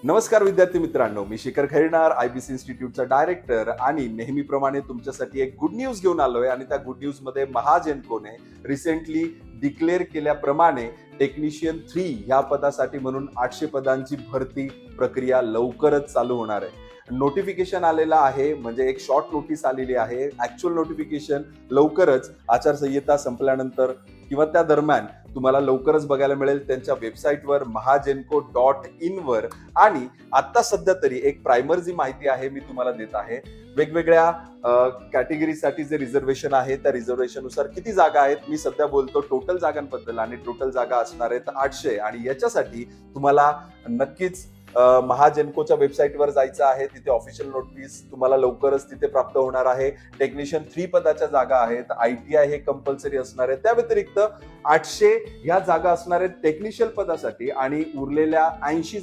नमस्कार विद्यार्थी मित्रांनो, मी शिखर खैरनार, आयबीसी इन्स्टिट्यूटचा डायरेक्टर आणि नेहमीप्रमाणे तुमच्यासाठी एक गुड न्यूज घेऊन आलोय. आणि त्या गुड न्यूज मध्ये महाजेनकोने रिसेंटली डिक्लेअर केल्याप्रमाणे टेक्निशियन 3 ह्या पदासाठी म्हणून 800 पदांची भरती प्रक्रिया लवकरच चालू होणार आहे. नोटिफिकेशन आलेलं आहे, म्हणजे एक शॉर्ट नोटीस आलेली आहे. ऍक्च्युअल नोटिफिकेशन लवकरच आचारसंहिता संपल्यानंतर किंवा त्या दरम्यान तुम्हाला लवकरच बघायला मिळेल त्यांच्या वेबसाईटवर mahajenko.in वर. आणि आता सध्या तरी एक प्रायमर जी माहिती आहे मी तुम्हाला देत आहे. वेगवेगळ्या कॅटेगरीसाठी जे रिझर्वेशन आहे त्या रिझर्वेशन नुसार किती जागा आहेत मी सध्या बोलतो टोटल जागांबद्दल. आणि टोटल जागा असणार आहेत 800. आणि याच्यासाठी तुम्हाला नक्कीच महाजेनकोच्या वेबसाईटवर जायचं आहे. तिथे ऑफिशियल नोटीस तुम्हाला लवकरच तिथे प्राप्त होणार आहे. टेक्निशियन 3 पदाच्या जागा आहेत. ITI हे कंपल्सरी असणार आहे. त्या व्यतिरिक्त 800 ह्या जागा असणार आहेत टेक्निशियल पदासाठी आणि उरलेल्या 80